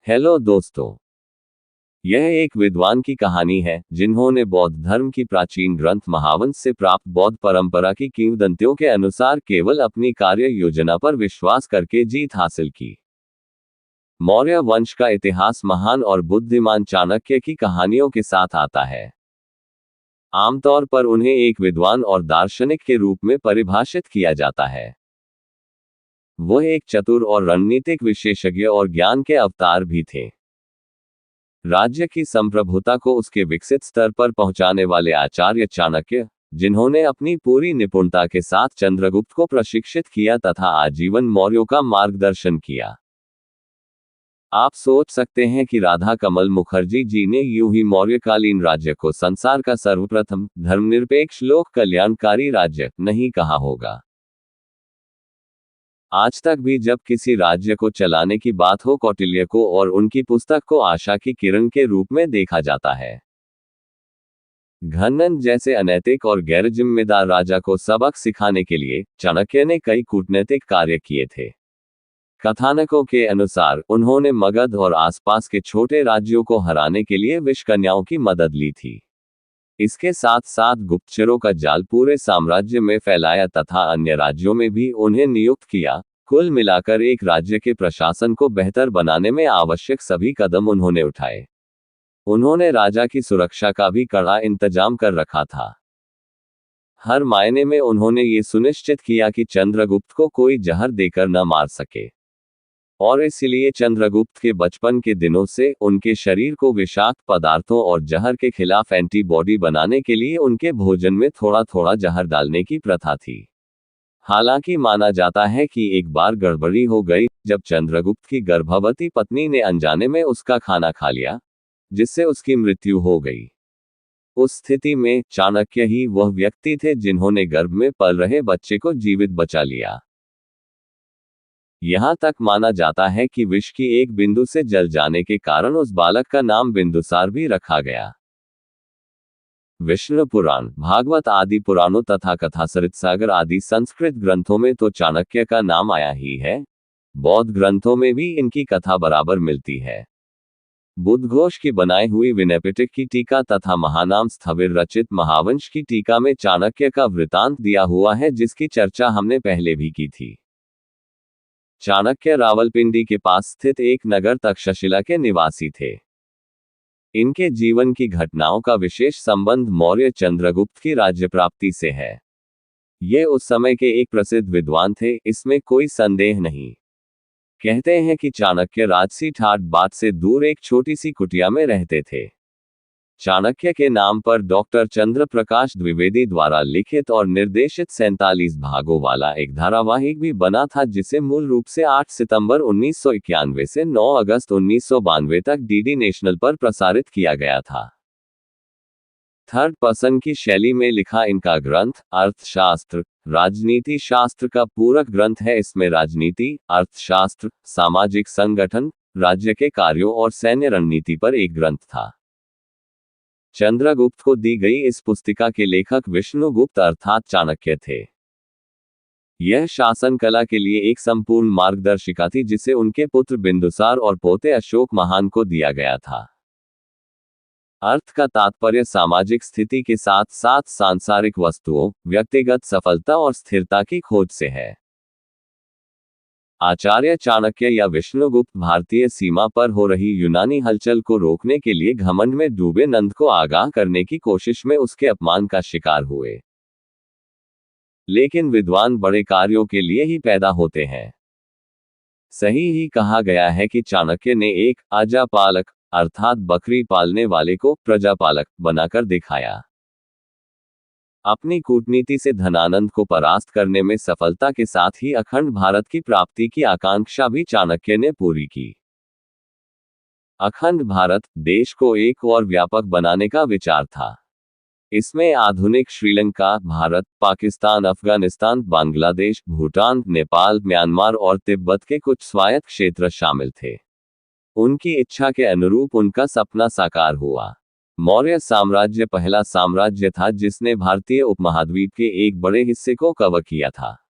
Hello दोस्तों, यह एक विद्वान की कहानी है जिन्होंने बौद्ध धर्म की प्राचीन ग्रंथ महावंश से प्राप्त बौद्ध परंपरा की किंवदंतियों के अनुसार केवल अपनी कार्य योजना पर विश्वास करके जीत हासिल की। मौर्य वंश का इतिहास महान और बुद्धिमान चाणक्य की कहानियों के साथ आता है। आमतौर पर उन्हें एक विद्वान और दार्शनिक के रूप में परिभाषित किया जाता है। वह एक चतुर और रणनीतिक विशेषज्ञ और ज्ञान के अवतार भी थे। राज्य की संप्रभुता को उसके विकसित स्तर पर पहुंचाने वाले आचार्य चाणक्य, जिन्होंने अपनी पूरी निपुणता के साथ चंद्रगुप्त को प्रशिक्षित किया तथा आजीवन मौर्यों का मार्गदर्शन किया। आप सोच सकते हैं कि राधा कमल मुखर्जी जी ने यूं ही मौर्यकालीन राज्य को संसार का सर्वप्रथम धर्मनिरपेक्ष लोक कल्याणकारी राज्य नहीं कहा होगा। आज तक भी जब किसी राज्य को चलाने की बात हो, कौटिल्य को और उनकी पुस्तक को आशा की किरण के रूप में देखा जाता है। घनन जैसे अनैतिक और गैर जिम्मेदार राजा को सबक सिखाने के लिए चाणक्य ने कई कूटनीतिक कार्य किए थे। कथानकों के अनुसार उन्होंने मगध और आसपास के छोटे राज्यों को हराने के लिए विषकन्याओं की मदद ली थी। इसके साथ साथ गुप्तचरों का जाल पूरे साम्राज्य में फैलाया तथा अन्य राज्यों में भी उन्हें नियुक्त किया। कुल मिलाकर एक राज्य के प्रशासन को बेहतर बनाने में आवश्यक सभी कदम उन्होंने उठाए। उन्होंने राजा की सुरक्षा का भी कड़ा इंतजाम कर रखा था। हर मायने में उन्होंने ये सुनिश्चित किया कि चंद्रगुप्त को कोई जहर देकर न मार सके, और इसलिए चंद्रगुप्त के बचपन के दिनों से उनके शरीर को विषाक्त पदार्थों और जहर के खिलाफ एंटीबॉडी बनाने के लिए उनके भोजन में थोड़ा थोड़ा जहर डालने की प्रथा थी। हालांकि माना जाता है कि एक बार गड़बड़ी हो गई जब चंद्रगुप्त की गर्भवती पत्नी ने अनजाने में उसका खाना खा लिया, जिससे उसकी मृत्यु हो गई। उस स्थिति में चाणक्य ही वह व्यक्ति थे जिन्होंने गर्भ में पल रहे बच्चे को जीवित बचा लिया। यहां तक माना जाता है कि विष की एक बिंदु से जल जाने के कारण उस बालक का नाम बिंदुसार भी रखा गया। विष्णु पुराण, भागवत आदि पुराणों तथा कथासरितसागर आदि संस्कृत ग्रंथों में तो चाणक्य का नाम आया ही है। बौद्ध ग्रंथों में भी इनकी कथा बराबर मिलती है। बुद्धघोष की बनाई हुई विनयपिटक की टीका तथा महानाम स्थविर रचित महावंश की टीका में चाणक्य का वृतांत दिया हुआ है, जिसकी चर्चा हमने पहले भी की थी। चाणक्य रावलपिंडी के पास स्थित एक नगर तक्षशिला के निवासी थे। इनके जीवन की घटनाओं का विशेष संबंध मौर्य चंद्रगुप्त की राज्य प्राप्ति से है। ये उस समय के एक प्रसिद्ध विद्वान थे, इसमें कोई संदेह नहीं। कहते हैं कि चाणक्य राजसी ठाट बाट से दूर एक छोटी सी कुटिया में रहते थे। चाणक्य के नाम पर डॉक्टर चंद्र प्रकाश द्विवेदी द्वारा लिखित और निर्देशित 47 भागों वाला एक धारावाहिक भी बना था, जिसे मूल रूप से 8 सितंबर 1991 से 9 अगस्त 1992 तक डीडी नेशनल पर प्रसारित किया गया था। थर्ड पर्सन की शैली में लिखा इनका ग्रंथ अर्थशास्त्र राजनीति शास्त्र का पूरक ग्रंथ है। इसमें राजनीति, अर्थशास्त्र, सामाजिक संगठन, राज्य के कार्यों और सैन्य रणनीति पर एक ग्रंथ था। चंद्रगुप्त को दी गई इस पुस्तिका के लेखक विष्णुगुप्त अर्थात चाणक्य थे। यह शासन कला के लिए एक संपूर्ण मार्गदर्शिका थी, जिसे उनके पुत्र बिंदुसार और पोते अशोक महान को दिया गया था। अर्थ का तात्पर्य सामाजिक स्थिति के साथ साथ सांसारिक वस्तुओं, व्यक्तिगत सफलता और स्थिरता की खोज से है। आचार्य चाणक्य या विष्णुगुप्त भारतीय सीमा पर हो रही यूनानी हलचल को रोकने के लिए घमंड में डूबे नंद को आगाह करने की कोशिश में उसके अपमान का शिकार हुए। लेकिन विद्वान बड़े कार्यों के लिए ही पैदा होते हैं। सही ही कहा गया है कि चाणक्य ने एक अजापालक अर्थात बकरी पालने वाले को प्रजापालक बनाकर दिखाया। अपनी कूटनीति से धनानंद को परास्त करने में सफलता के साथ ही अखंड भारत की प्राप्ति की आकांक्षा भी चाणक्य ने पूरी की। अखंड भारत देश को एक और व्यापक बनाने का विचार था। इसमें आधुनिक श्रीलंका, भारत, पाकिस्तान, अफगानिस्तान, बांग्लादेश, भूटान, नेपाल, म्यांमार और तिब्बत के कुछ स्वायत्त क्षेत्र शामिल थे। उनकी इच्छा के अनुरूप उनका सपना साकार हुआ। मौर्य साम्राज्य पहला साम्राज्य था जिसने भारतीय उपमहाद्वीप के एक बड़े हिस्से को कवर किया था।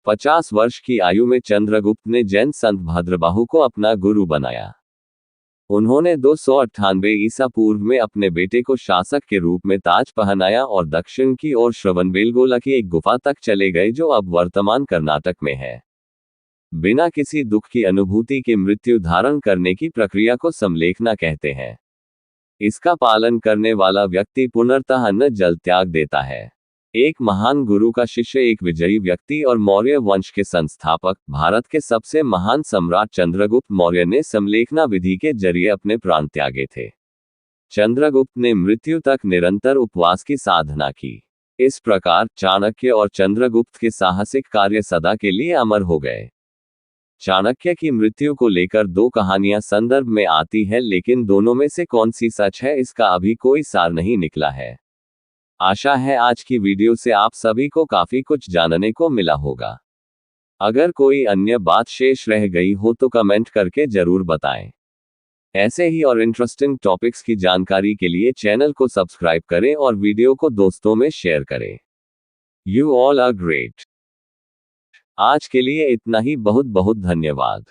50 वर्ष की आयु में चंद्रगुप्त ने जैन संत भद्रबाहु को अपना गुरु बनाया। उन्होंने 298 ईसा पूर्व में अपने बेटे को शासक के रूप में ताज पहनाया और दक्षिण की ओर श्रवणबेलगोला की एक गुफा तक चले गए जो अब वर्तमान कर्नाटक में है। बिना किसी दुख की अनुभूति के मृत्यु धारण करने की प्रक्रिया को समलेखना कहते हैं। इसका पालन करने वाला व्यक्ति पुनर्तः अन्न जल त्याग देता है। एक महान गुरु का शिष्य एक विजयी व्यक्ति और मौर्य वंश के संस्थापक भारत के सबसे महान सम्राट चंद्रगुप्त मौर्य ने समलेखना विधि के जरिए अपने प्राण त्यागे थे। चंद्रगुप्त ने मृत्यु तक निरंतर उपवास की साधना की। इस प्रकार चाणक्य और चंद्रगुप्त के साहसिक कार्य सदा के लिए अमर हो गए। चाणक्य की मृत्यु को लेकर 2 कहानियां संदर्भ में आती है, लेकिन दोनों में से कौन सी सच है इसका अभी कोई सार नहीं निकला है। आशा है आज की वीडियो से आप सभी को काफी कुछ जानने को मिला होगा। अगर कोई अन्य बात शेष रह गई हो तो कमेंट करके जरूर बताएं। ऐसे ही और इंटरेस्टिंग टॉपिक्स की जानकारी के लिए चैनल को सब्सक्राइब करें और वीडियो को दोस्तों में शेयर करें। You all are great. आज के लिए इतना ही, बहुत बहुत धन्यवाद।